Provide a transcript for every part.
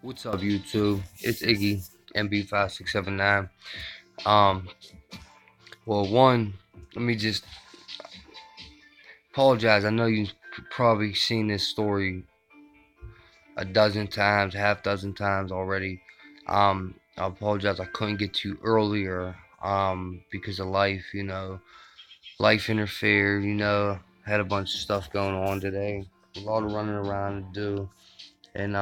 What's up, YouTube? It's Iggy, MB5679. Um, let me just apologize. I know you've probably seen this story a dozen times, half dozen times already. I apologize. I couldn't get to you earlier. Because of life, life interfered. Had a bunch of stuff going on today. A lot of running around to do, and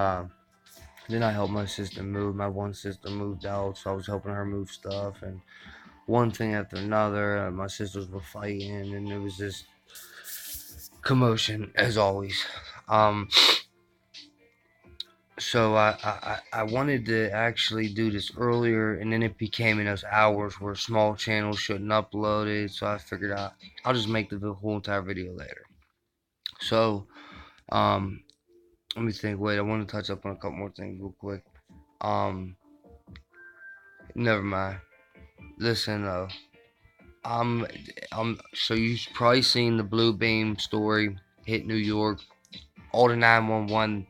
then I helped my sister move. My one sister moved out, so I was helping her move stuff, and one thing after another. My sisters were fighting, and it was just commotion as always. Um, so I wanted to actually do this earlier, and then it became in those hours where small channels shouldn't upload it. So I figured out I'll just make the whole entire video later. So um, let me think. Wait, I want to touch up on a couple more things real quick. Um, Never mind. Listen though. Um, so you've probably seen the Blue Beam story hit New York. All the 911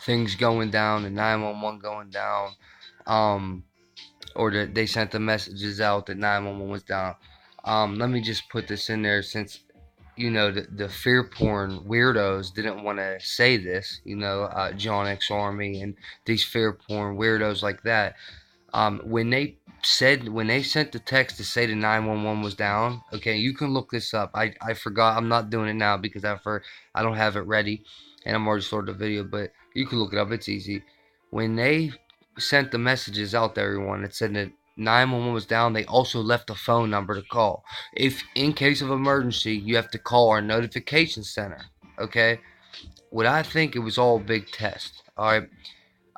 things going down, the 911 going down, um, or they sent the messages out that 911 was down. Let me just put this in there since the fear porn weirdos didn't want to say this. John X Army and these fear porn weirdos like that. When they sent the text to say the 911 was down, okay, you can look this up. I forgot. I'm not doing it now because I don't have it ready, and I'm already started the video. But you can look it up. It's easy. When they sent the messages out to everyone that said that 911 was down, they also left a phone number to call. If in case of emergency, you have to call our notification center. Okay. What I think it was all a big test. All right.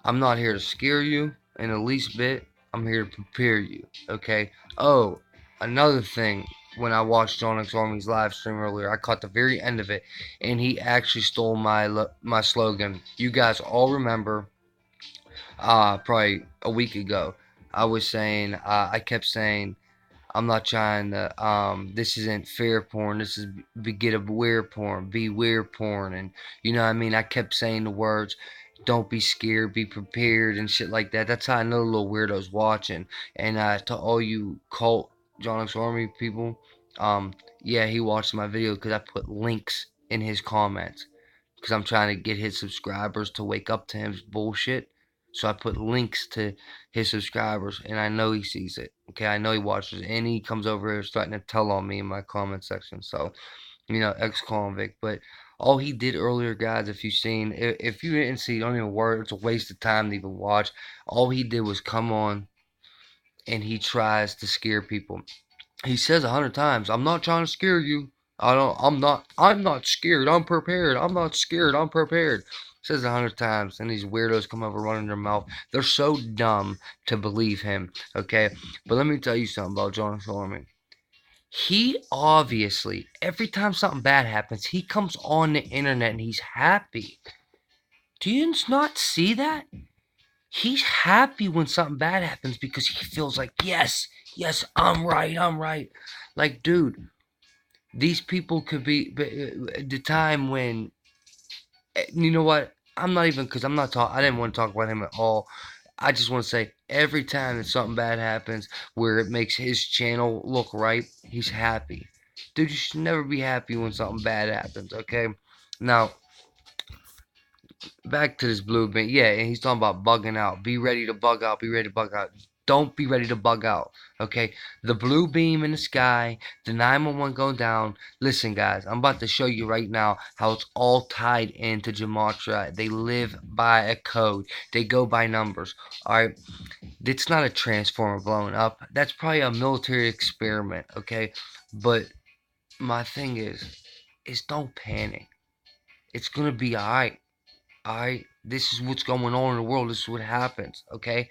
I'm not here to scare you in the least bit. I'm here to prepare you. Okay. Oh, another thing. When I watched John X Army's live stream earlier, I caught the very end of it, and he actually stole my slogan. You guys all remember, probably a week ago, I kept saying, I'm not trying to. This isn't fair porn. This is get aware porn, beware porn, and you know what I mean. I kept saying the words, "Don't be scared, be prepared," and shit like that. That's how I know the little weirdos watching. And to all you cult John X Army people, yeah, he watched my video because I put links in his comments because I'm trying to get his subscribers to wake up to his bullshit. So I put links to his subscribers, and I know he sees it. Okay, I know he watches it, and he comes over here starting to tell on me in my comment section. So, ex-convict. But all he did earlier, guys, if you didn't see, don't even worry. It's a waste of time to even watch. All he did was come on, and he tries to scare people. He says 100 times, "I'm not trying to scare you. I'm not scared. I'm prepared. I'm not scared. I'm prepared." Says 100 times, and these weirdos come over running their mouth. They're so dumb to believe him. Okay, but let me tell you something about John Solomon. He obviously, every time something bad happens, he comes on the internet and he's happy. Do you not see that? He's happy when something bad happens because he feels like, yes, yes, I'm right, I'm right. Like, dude, these people could be the time when, you know what? I'm not even, because I'm not talking, I didn't want to talk about him at all. I just want to say every time that something bad happens where it makes his channel look right, he's happy. Dude, you should never be happy when something bad happens, okay? Now, back to this blue bit. Yeah, and he's talking about bugging out. Be ready to bug out. Be ready to bug out. Don't be ready to bug out. Okay? The blue beam in the sky, the 911 going down. Listen, guys, I'm about to show you right now how it's all tied into Gematria. They live by a code. They go by numbers. Alright? It's not a transformer blowing up. That's probably a military experiment, okay? But my thing is don't panic. It's gonna be alright. Alright, this is what's going on in the world. This is what happens, okay?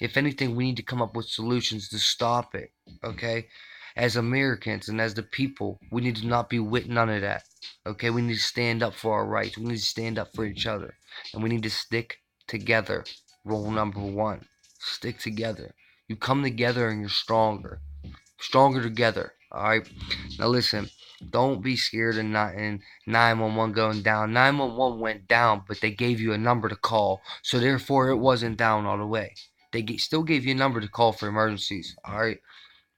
If anything, we need to come up with solutions to stop it, okay? As Americans and as the people, we need to not be with none of that, okay? We need to stand up for our rights. We need to stand up for each other. And we need to stick together. Rule number one, stick together. You come together and you're stronger. Stronger together, All right. Now listen, don't be scared of not in 911 going down. 911 went down, but they gave you a number to call, so therefore it wasn't down all the way. They still gave you a number to call for emergencies. All right.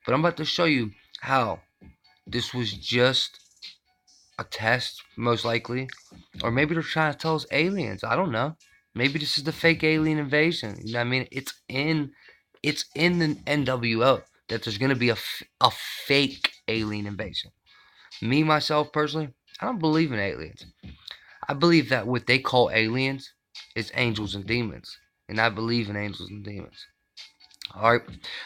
But I'm about to show you how this was just a test, most likely, or maybe they're trying to tell us aliens. I don't know. Maybe this is the fake alien invasion. You know what I mean? It's in the NWO that there's gonna be a fake alien invasion. Me myself personally, I don't believe in aliens. I believe that what they call aliens is angels and demons, and I believe in angels and demons. All right,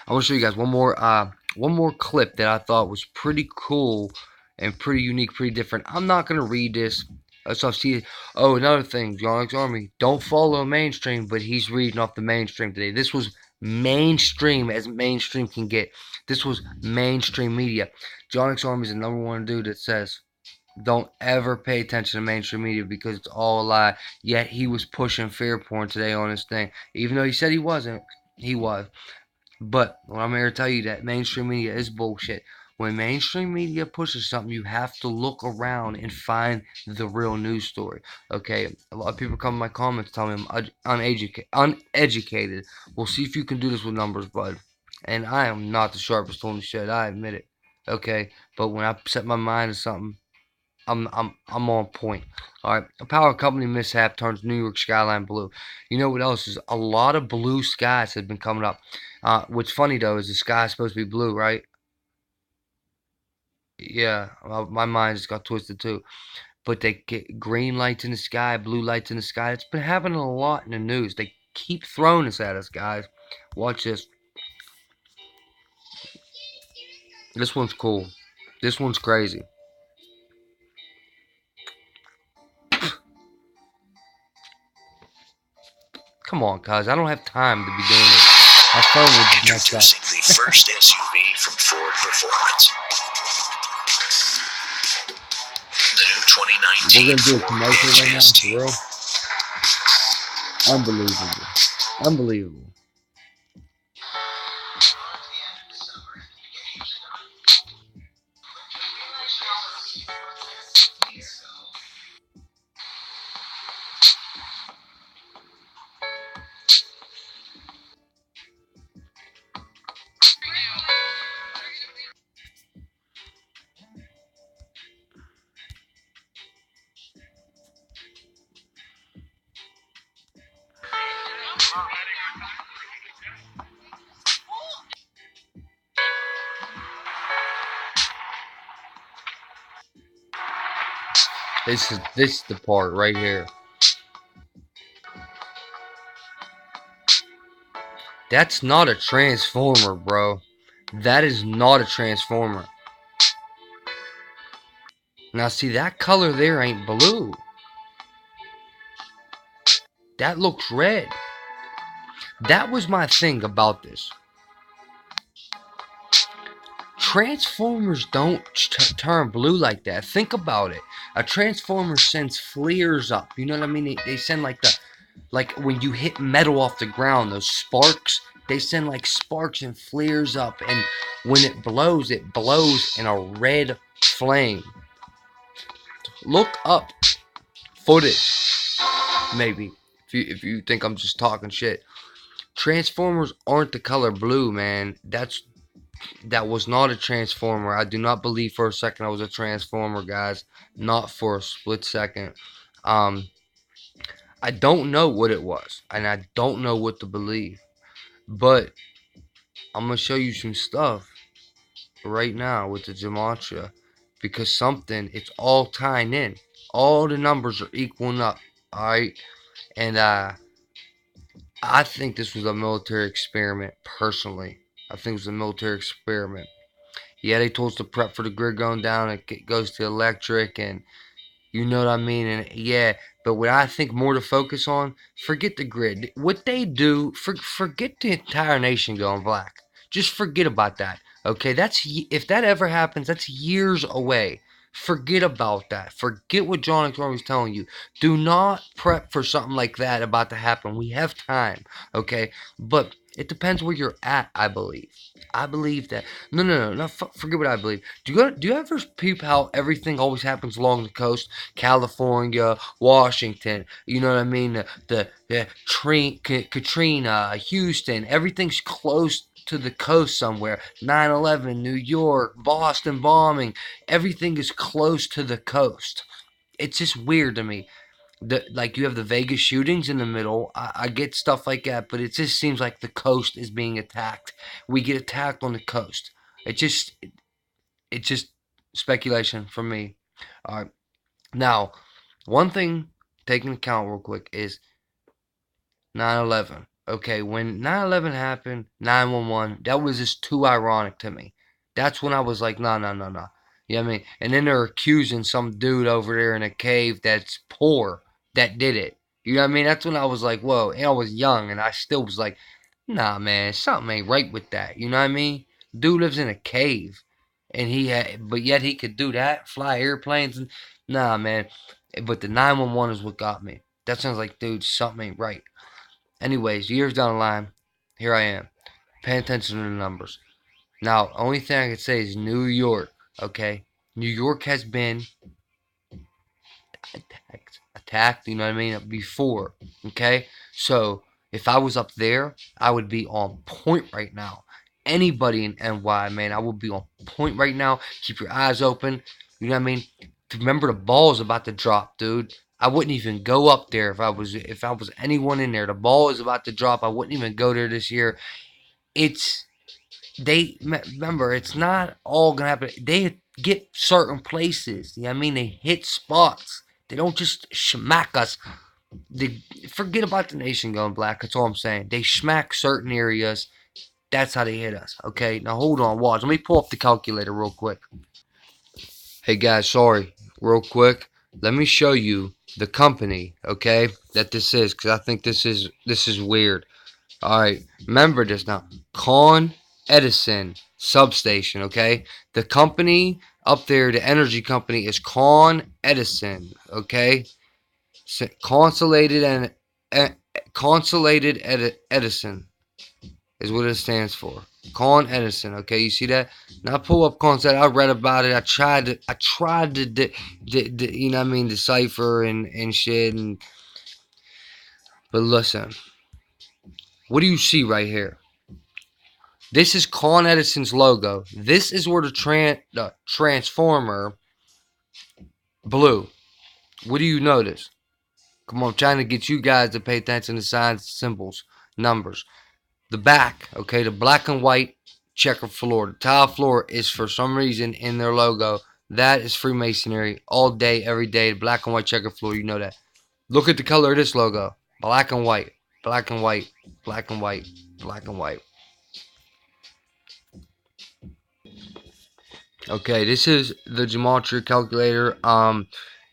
I want to show you guys one more clip that I thought was pretty cool and pretty unique, pretty different. I'm not gonna read this. So see, oh, another thing, John X Army, don't follow mainstream, but he's reading off the mainstream today. This was mainstream as mainstream can get. This was mainstream media. John X Army is the #1 dude that says don't ever pay attention to mainstream media because it's all a lie. Yet he was pushing fear porn today on his thing, even though he said he wasn't. He was. But what I'm here to tell you that mainstream media is bullshit. When mainstream media pushes something, you have to look around and find the real news story. Okay, a lot of people come in my comments telling me I'm uneducated. Well, see if you can do this with numbers, bud. And I am not the sharpest tool in the shed. I admit it. Okay, but when I set my mind to something, I'm on point. All right, a power company mishap turns New York skyline blue. You know what else is? A lot of blue skies have been coming up. What's funny though is the sky's supposed to be blue, right? Yeah, well, my mind just got twisted too. But they get green lights in the sky, blue lights in the sky. It's been happening a lot in the news. They keep throwing this at us, guys. Watch this. This one's cool. This one's crazy. Come on, guys. I don't have time to be doing this. My phone would be messed up. Introducing the first SUV from Ford Performance. The new 2019 We're gonna do a Ford commercial right now, HST. for real. Unbelievable. Unbelievable. This is the part right here. That's not a transformer, bro. That is not a transformer. Now see, that color there ain't blue. That looks red. That was my thing about this. Transformers don't turn blue like that. Think about it. A transformer sends flares up. You know what I mean? They send like when you hit metal off the ground, those sparks. They send like sparks and flares up, and when it blows in a red flame. Look up footage, maybe if you think I'm just talking shit. Transformers aren't the color blue, man. That was not a transformer. I do not believe for a second I was a transformer, guys. Not for a split second. I don't know what it was, and I don't know what to believe. But I'm gonna show you some stuff right now with the gematria, because it's all tying in. All the numbers are equaling up. All right, and I think this was a military experiment. Personally, I think it was a military experiment. Yeah, they told us to prep for the grid going down. It goes to electric, and you know what I mean. And yeah, but what I think more to focus on, forget the grid. What they do, forget the entire nation going black. Just forget about that. Okay, if that ever happens, that's years away. Forget about that. Forget what John X. was telling you. Do not prep for something like that about to happen. We have time, okay? But it depends where you're at, I believe. I believe that. No. Forget what I believe. Do you ever peep how everything always happens along the coast? California, Washington, you know what I mean? Katrina, Houston, everything's close to the coast somewhere. 9/11, New York, Boston bombing, everything is close to the coast. It's just weird to me. Like you have the Vegas shootings in the middle. I get stuff like that, but it just seems like the coast is being attacked. We get attacked on the coast. It's just speculation from me. All right. Now, one thing taking into account real quick is 9/11. Okay, when 9/11 happened, 911, that was just too ironic to me. That's when I was like, no. You know what I mean? And then they're accusing some dude over there in a cave that's poor that did it. You know what I mean? That's when I was like, whoa. And I was young, and I still was like, nah, man, something ain't right with that. You know what I mean? Dude lives in a cave, and but yet he could do that, fly airplanes, and nah, man. But the 911 is what got me. That sounds like, dude, something ain't right. Anyways, years down the line, here I am, paying attention to the numbers. Now, only thing I can say is New York, okay? New York has been attacked, you know what I mean, before, okay? So, if I was up there, I would be on point right now. Anybody in NY, man, I would be on point right now. Keep your eyes open, you know what I mean? Remember the ball is about to drop, dude. I wouldn't even go up there if I was anyone in there. The ball is about to drop. I wouldn't even go there this year. Remember, it's not all gonna happen. They get certain places. You know what I mean? They hit spots. They don't just smack us. They forget about the nation going black. That's all I'm saying. They smack certain areas. That's how they hit us. Okay, now hold on, watch. Let me pull up the calculator real quick. Hey guys, sorry, real quick. Let me show you the company, okay, that this is, because I think this is weird. All right, remember this now. Con Edison substation, okay? The company up there, the energy company, is Con Edison, okay? Consolidated Edison is what it stands for. Con Edison, okay? You see that? Now pull up Consolidated. I read about it. I tried to, you know what I mean, decipher and shit. But listen, what do you see right here? This is Con Edison's logo. This is where the transformer blew. What do you notice? Come on, I'm trying to get you guys to pay attention to signs, symbols, numbers. The back, okay, the black and white checker floor. The tile floor is for some reason in their logo. That is Freemasonry all day, every day. The black and white checker floor, you know that. Look at the color of this logo. Black and white, black and white, black and white, black and white. Okay, this is the gematria calculator.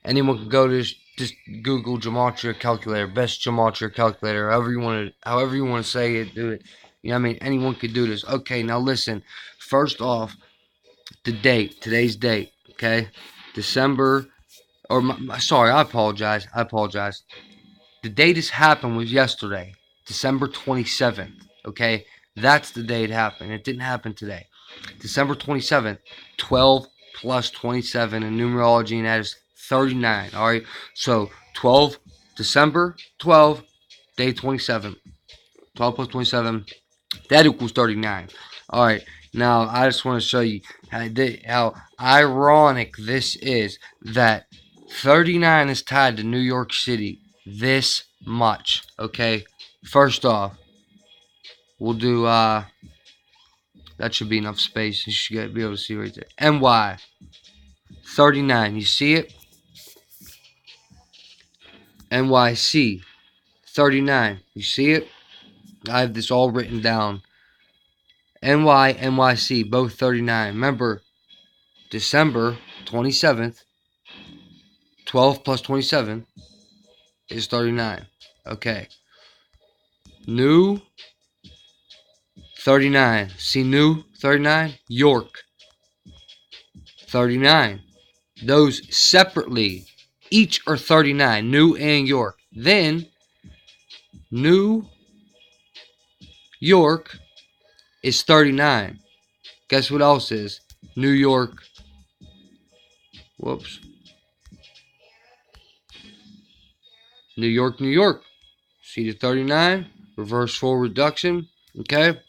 Anyone can go to just Google gematria calculator, best gematria calculator, however you want to say it, do it. You know what I mean? Anyone could do this. Okay, now listen. First off, the date, today's date. Okay, December, sorry, I apologize. The date this happened was yesterday, December 27th. Okay, that's the day it happened. It didn't happen today. December 27th, 12 plus 27 in numerology, and that is 39. All right, so 12, December 12, day 27. 12 plus 27, that equals 39. All right, now I just want to show you how ironic this is that 39 is tied to New York City this much. Okay, first off, we'll do that should be enough space. You should be able to see right there. NY 39. You see it? NYC 39. You see it? I have this all written down. NY, NYC, both 39. Remember, December 27th, 12 plus 27 is 39. Okay. New 39. See new 39? York 39. Those separately, each are 39, New and York. Then, New York is 39. Guess what else is? New York. Whoops. New York, New York. See the 39? Reverse full reduction. Okay.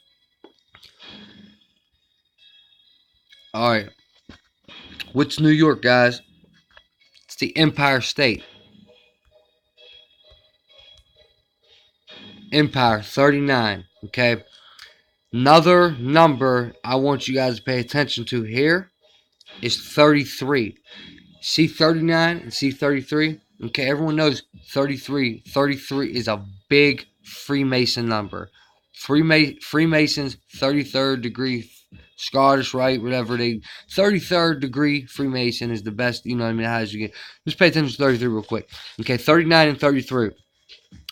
Alright. What's New York, guys? It's the Empire State. Empire, 39. Okay. Another number I want you guys to pay attention to here is 33. See 39 and see 33? Okay, everyone knows 33. 33 is a big Freemason number. Freemasons, 33rd degree Scottish Rite, whatever they 33rd degree Freemason is the best, you know what I mean, how you get. Just pay attention to 33 real quick. Okay, 39 and 33.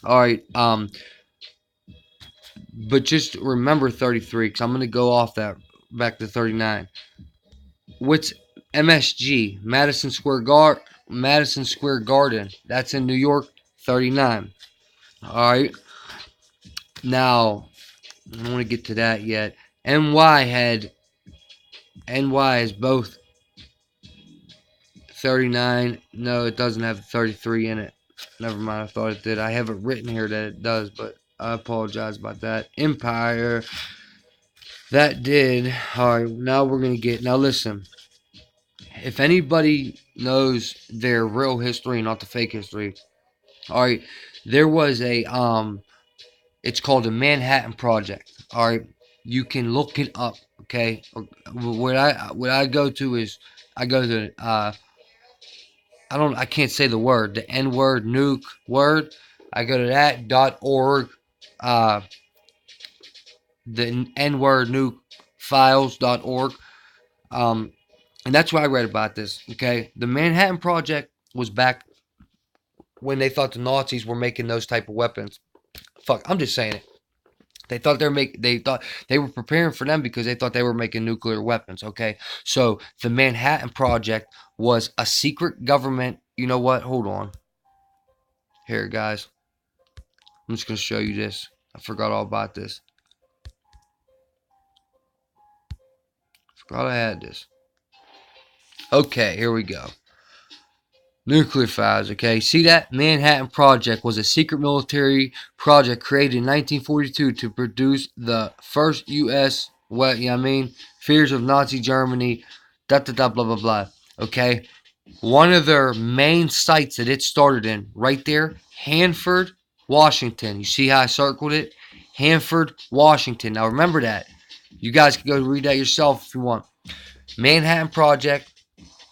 Alright, but just remember 33, because I'm going to go off that back to 39. What's MSG? Madison Square Garden. That's in New York, 39. Alright. Now, I don't want to get to that yet. NY is both 39. No, it doesn't have 33 in it. Never mind, I thought it did. I have it written here that it does, but I apologize about that. Empire. That did. Alright, now we're going to get... Now listen. If anybody knows their real history, not the fake history. Alright, there was a... It's called the Manhattan Project. Alright, you can look it up, okay? What I go to is... I go to... I can't say the word. The N-word, nuke word. I go to that.org. The N-word nuke files.org. And that's where I read about this, okay? The Manhattan Project was back when they thought the Nazis were making those type of weapons. Fuck, I'm just saying it. They thought they were preparing for them because they thought they were making nuclear weapons, okay? So the Manhattan Project was a secret government. You know what? Hold on. Here, guys. I'm just going to show you this. I forgot all about this. Forgot I had this. Okay, here we go. Nuclear files, okay? See that? Manhattan Project was a secret military project created in 1942 to produce the first U.S. fears of Nazi Germany, blah, blah, blah, okay? One of their main sites that it started in, right there, Hanford, Washington. You see how I circled it? Hanford, Washington. Now remember that. You guys can go read that yourself if you want. Manhattan Project.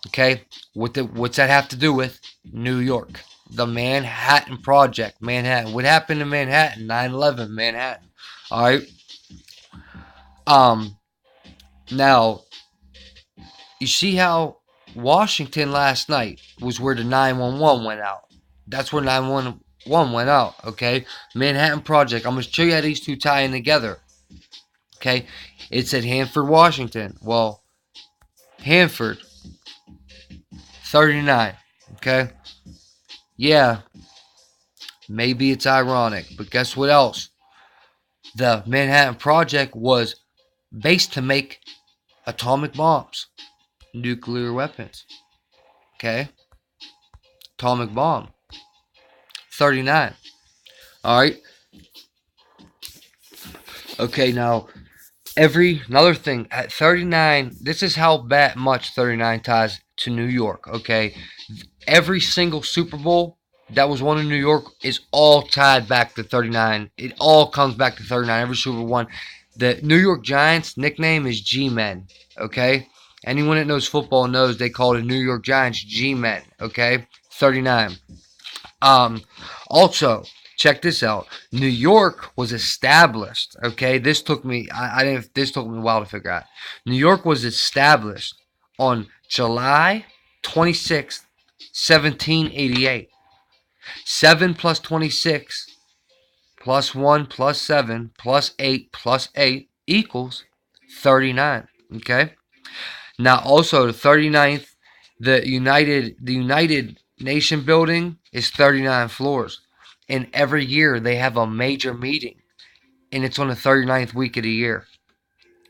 Okay, what's that have to do with? New York. The Manhattan Project. Manhattan. What happened in Manhattan? 9/11, Manhattan. Alright. Now, you see how Washington last night was where the 911 went out. That's where 911 went out, okay? Manhattan Project. I'm going to show you how these two tie in together. Okay? It's at Hanford, Washington. Well, Hanford. 39, okay? Yeah, maybe it's ironic, but guess what else? The Manhattan Project was based to make atomic bombs, nuclear weapons, okay? Atomic bomb, 39, all right? Okay, now, another thing, at 39, this is how much 39 ties to New York, okay? Every single Super Bowl that was won in New York is all tied back to 39. It all comes back to 39. Every Super Bowl won. The New York Giants nickname is G-Men, okay? Anyone that knows football knows they call the New York Giants G-Men, okay? 39. Also, check this out. New York was established, okay? This took me this took me a while to figure out. New York was established on July 26th, 1788. 7 plus 26 plus 1 plus 7 plus 8 plus 8 equals 39. Okay? Now, also, the 39th The United Nation building is 39 floors, and every year they have a major meeting, and it's on the 39th week of the year.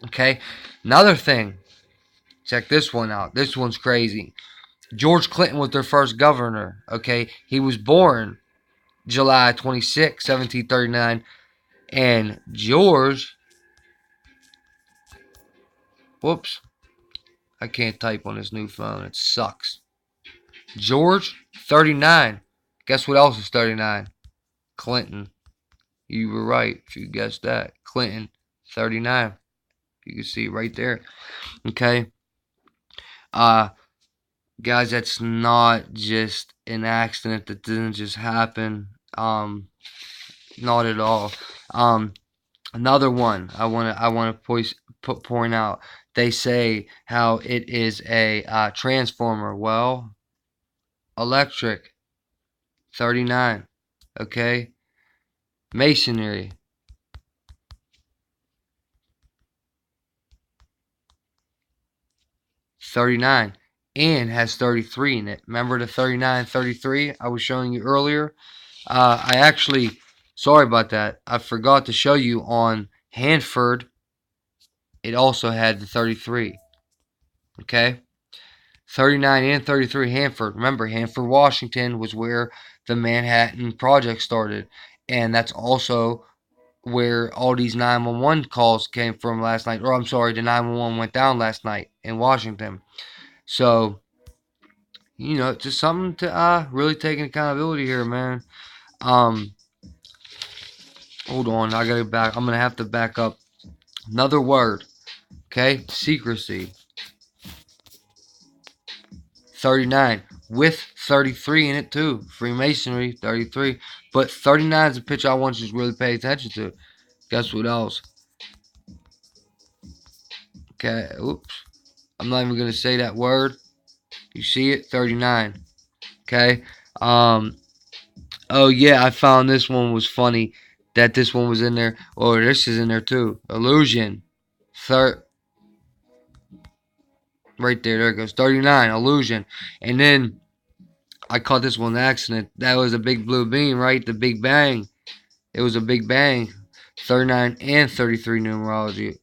Okay, another thing. Check this one out. This one's crazy. George Clinton was their first governor. Okay, he was born July 26, 1739, and George. Whoops, I can't type on this new phone. It sucks. George, 39. Guess what else is 39? Clinton. You were right if you guessed that. Clinton, 39. You can see right there. Okay. Guys, that's not just an accident that didn't just happen. Not at all. Another one I want to point out. They say how it is a transformer. Well, electric, 39. Okay. Masonry, 39, and has 33 in it. Remember the 39, 33 I was showing you earlier? I actually, sorry about that. I forgot to show you on Hanford. It also had the 33. Okay? 39 and 33 Hanford. Remember, Hanford, Washington was where the Manhattan Project started. And that's also where all these 911 calls came from last night. Or I'm sorry, the 911 went down last night in Washington. So, just something to really take accountability here, man. Hold on, I gotta back. I'm gonna have to back up. Another word, okay? Secrecy. 39 with 33 in it too. Freemasonry, 33. But 39 is a picture I want you to really pay attention to. Guess what else? Okay, oops. I'm not even gonna say that word. You see it? 39. Okay. Oh yeah, I found this one was funny. That this one was in there. Oh, this is in there too. Illusion. Right there it goes. 39. Illusion. And then I caught this one accident. That was a big blue beam, right? The Big Bang. It was a Big Bang. 39 and 33 numerology.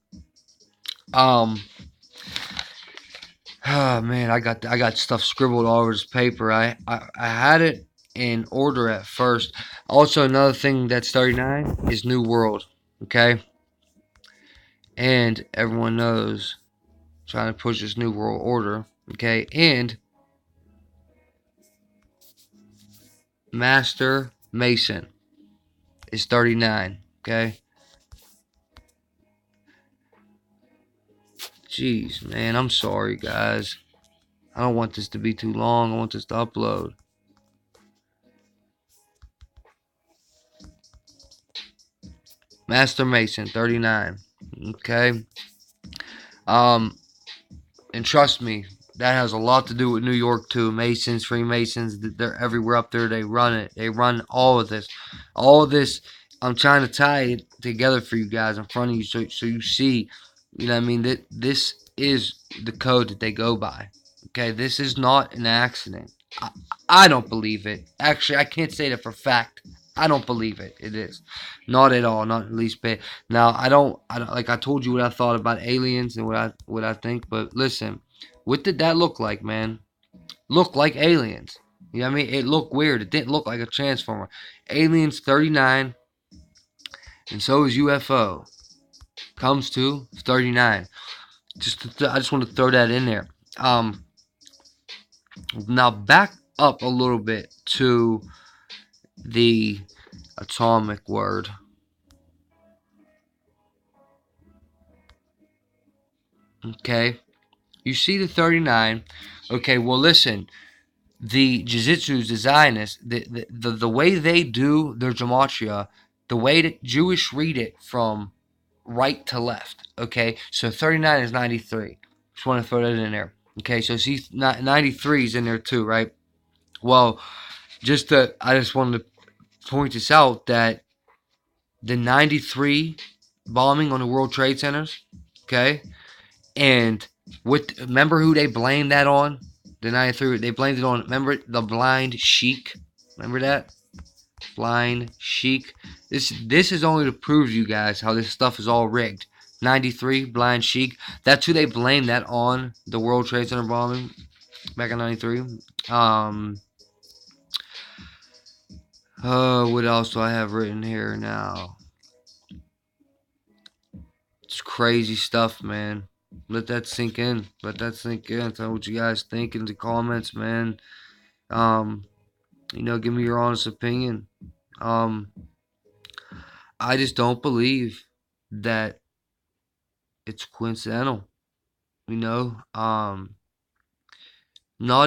Oh man, I got stuff scribbled all over this paper. I had it in order at first. Also, another thing that's 39 is New World. Okay, and everyone knows trying to push this New World Order. Okay, and Master Mason is 39. Okay. Jeez, man, I'm sorry, guys. I don't want this to be too long. I want this to upload. Master Mason, 39. Okay. And trust me, that has a lot to do with New York too. Masons, Freemasons, they're everywhere up there. They run it. They run all of this. All of this, I'm trying to tie it together for you guys in front of you so you see, you know what I mean, that this is the code that they go by. Okay, this is not an accident. I don't believe it. Actually, I can't say that for fact. I don't believe it. It is not at all, not at least bit. Now, I don't like I told you what I thought about aliens and what I think. But listen, what did that look like, man? Looked like aliens. You know what I mean? It looked weird. It didn't look like a transformer. Aliens 39, and so is UFO. Comes to 39. I just want to throw that in there. Now back up a little bit to the atomic word. Okay, you see the 39. Okay, well listen, the Jiu-Jitsu's design is the way they do their gematria, the way that Jewish read it from right to left. Okay, so 39 is 93. Just want to throw that in there. Okay, so see 93 is in there too, right? Well, I just wanted to point this out that the 93 bombing on the World Trade Centers, okay, and remember who they blamed that on? The 93, they blamed it on, remember the Blind Sheik? Remember that? Blind Sheik. This is only to prove to you guys how this stuff is all rigged. 93, Blind Sheik. That's who they blame that on, the World Trade Center bombing back in 93. What else do I have written here now? It's crazy stuff, man. Let that sink in. Let that sink in. Tell me what you guys think in the comments, man. Give me your honest opinion. I just don't believe that it's coincidental. Not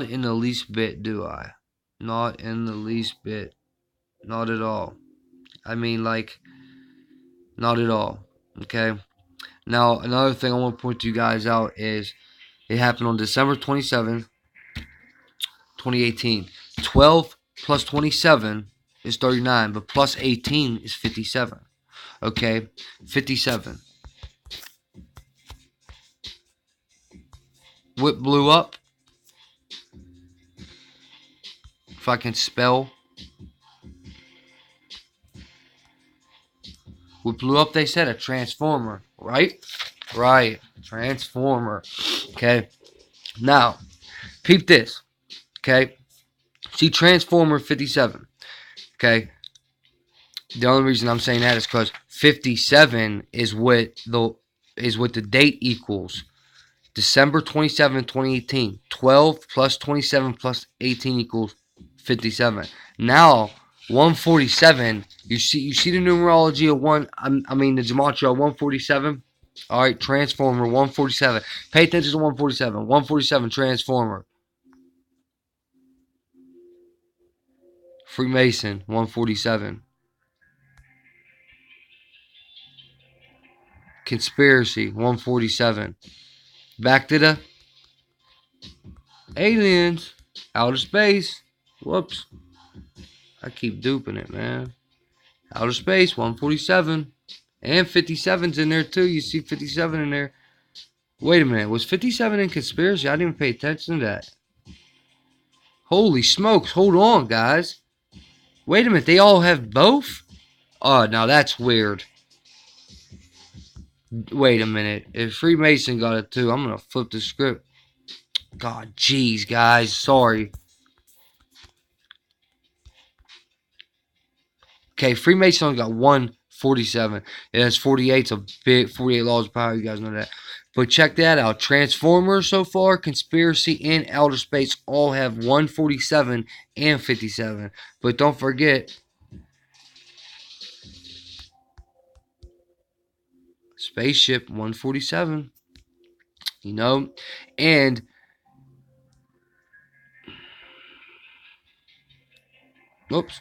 in the least bit do I. Not in the least bit. Not at all. I mean, like, not at all. Okay? Now, another thing I want to point to you guys out is it happened on December 27th, 2018. 12 plus 27 is 39, but plus 18 is 57. Okay? 57. What blew up? If I can spell. What blew up, they said? A transformer. Right? Right. Transformer. Okay? Now, peep this. Okay? See Transformer 57. Okay? The only reason I'm saying that is because 57 is what the date equals. December 27, 2018. 12 plus 27 plus 18 equals 57. Now, 147. You see the numerology of the gematria of 147. All right, Transformer 147. Pay attention to 147. 147 Transformer. Freemason 147. Conspiracy 147. Back to the aliens. Outer space. Whoops. I keep duping it, man. Outer space 147. And 57's in there too. You see 57 in there. Wait a minute. Was 57 in conspiracy? I didn't even pay attention to that. Holy smokes. Hold on, guys. Wait a minute. They all have both? Oh, now that's weird. Wait a minute. If Freemason got it too, I'm going to flip the script. God, jeez, guys. Sorry. Okay, Freemason only got 147. It has 48. It's a big 48 laws of power. You guys know that. But check that out. Transformers so far, Conspiracy, and Outer Space all have 147 and 57. But don't forget, Spaceship 147. And oops.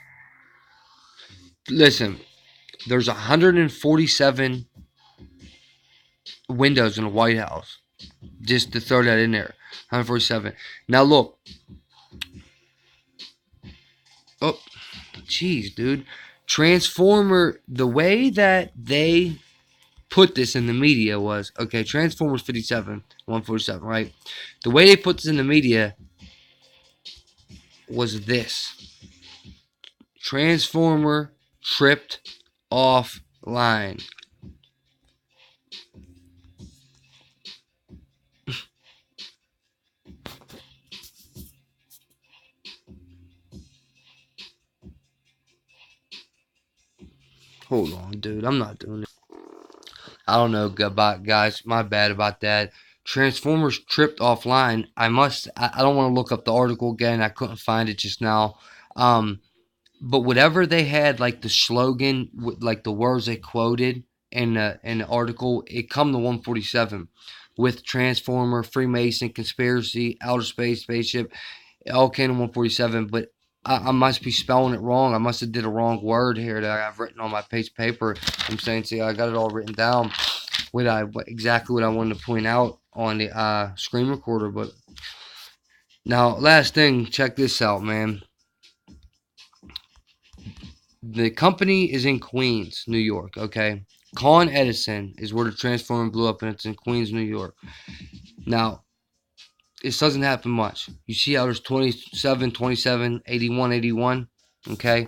Listen, there's 147 windows in the White House. Just to throw that in there. 147. Now look. Oh, jeez, dude. Transformer, the way that they put this in the media was, okay, Transformers 57, 147, right? The way they put this in the media was this. Transformer tripped offline. Hold on, dude. I'm not doing it. I don't know, guys. My bad about that. Transformers tripped offline. I don't want to look up the article again. I couldn't find it just now. But whatever they had, like the slogan, like the words they quoted in the article, it come to 147 with Transformer, Freemason, Conspiracy, Outer Space, Spaceship. It all came to 147, but I must be spelling it wrong. I must have did a wrong word here that I've written on my piece of paper. I'm saying, see, I got it all written down. Exactly what I wanted to point out on the screen recorder. But now, last thing, check this out, man. The company is in Queens, New York, okay? Con Edison is where the Transformer blew up, and it's in Queens, New York. Now, This doesn't happen much. You see how there's 27, 27, 81, 81. Okay?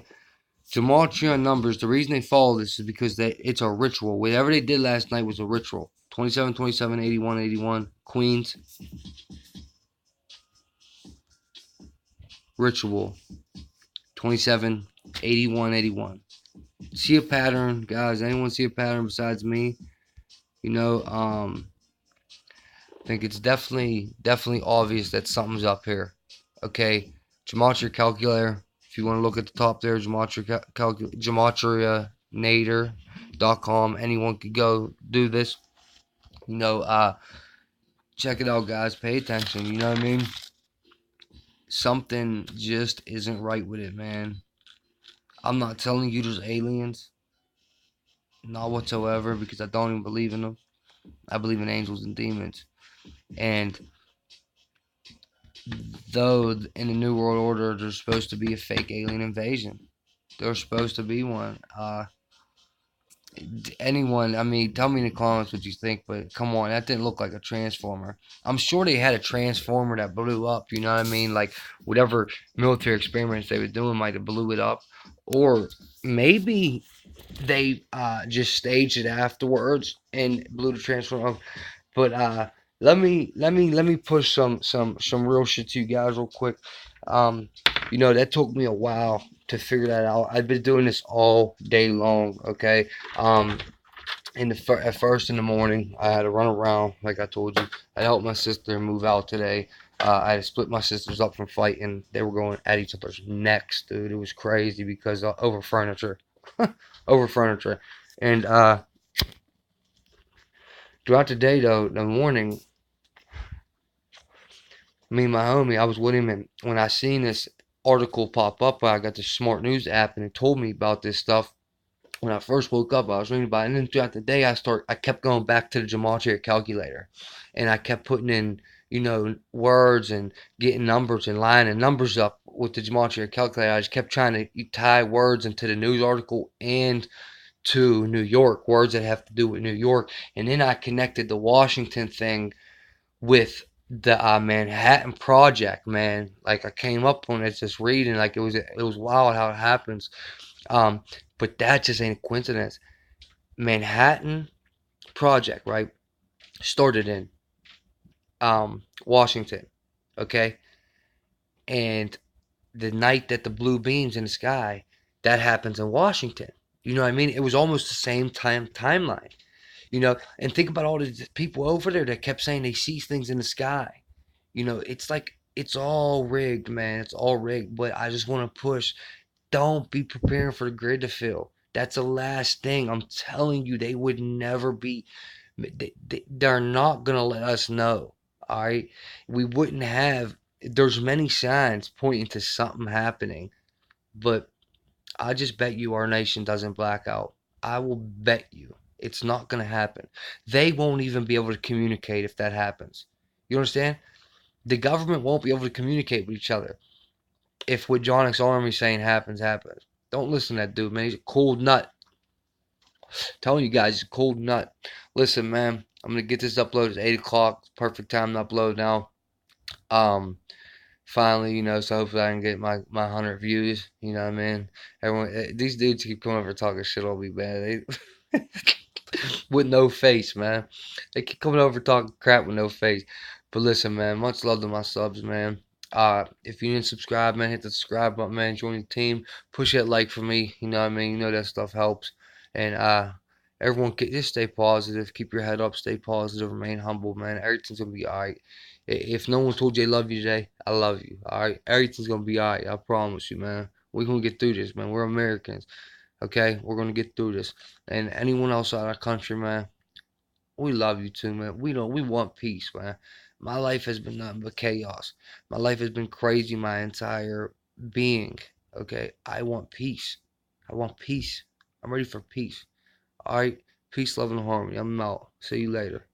Gematria numbers, the reason they follow this is because it's a ritual. Whatever they did last night was a ritual. 27, 27, 81, 81. Queens. Ritual. 27, 81, 81. See a pattern, guys? Anyone see a pattern besides me? I think it's definitely obvious that something's up here. Okay, Gematria calculator. If you want to look at the top there, gematrianator.com. Anyone could go do this. Check it out, guys. Pay attention. You know what I mean? Something just isn't right with it, man. I'm not telling you there's aliens. Not whatsoever, because I don't even believe in them. I believe in angels and demons. And though in the New World Order there's supposed to be a fake alien invasion. There's supposed to be one. Anyone, I mean, tell me in the comments what you think, but come on, that didn't look like a transformer. I'm sure they had a transformer that blew up, you know what I mean? Like, whatever military experiments they were doing might have blew it up. Or maybe they just staged it afterwards and blew the transformer up. But let me push some real shit to you guys real quick. That took me a while to figure that out. I've been doing this all day long. Okay. At first in the morning, I had to run around like I told you. I helped my sister move out today. I had to split my sisters up from fighting. They were going at each other's necks, dude. It was crazy because over furniture, over furniture, and throughout the day though, the morning, me and my homie, I was with him, and when I seen this article pop up, I got the Smart News app, and it told me about this stuff. When I first woke up, I was reading about it, and then throughout the day, I kept going back to the gematria calculator, and I kept putting in, words and getting numbers and lining numbers up with the gematria calculator. I just kept trying to tie words into the news article and to New York, words that have to do with New York, and then I connected the Washington thing with the Manhattan Project, man. Like, I came up on it just reading, like it was wild how it happens. But that just ain't a coincidence. Manhattan Project, right? Started in Washington, okay? And the night that the blue beams in the sky, that happens in Washington. You know what I mean? It was almost the same timeline. And think about all the people over there that kept saying they see things in the sky. It's like it's all rigged, man. It's all rigged. But I just want to push. Don't be preparing for the grid to fail. That's the last thing. I'm telling you, they would never be. They're not gonna let us know. All right, we wouldn't have. There's many signs pointing to something happening, but I just bet you our nation doesn't black out. I will bet you it's not going to happen. They won't even be able to communicate if that happens. You understand? The government won't be able to communicate with each other if what John X. Army saying happens. Don't listen to that dude, man. He's a cold nut. I'm telling you guys, he's a cold nut. Listen, man, I'm going to get this uploaded at 8 o'clock. Perfect time to upload now. Finally, so hopefully I can get my 100 views. You know what I mean? Everyone, these dudes keep coming over talking shit on me, man. They with no face, man. They keep coming over talking crap with no face. But listen, man, much love to my subs, man. If you didn't subscribe, man, hit the subscribe button, man. Join the team. Push that like for me. You know what I mean? You know that stuff helps. And everyone, just stay positive. Keep your head up. Stay positive. Remain humble, man. Everything's gonna be alright. If no one told you they love you today, I love you. Alright? Everything's gonna be alright. I promise you, man. We're gonna get through this, man. We're Americans. Okay? We're gonna get through this. And anyone else out of the country, man, we love you too, man. We want peace, man. My life has been nothing but chaos. My life has been crazy my entire being. Okay? I want peace. I want peace. I'm ready for peace. Alright? Peace, love, and harmony. I'm out. See you later.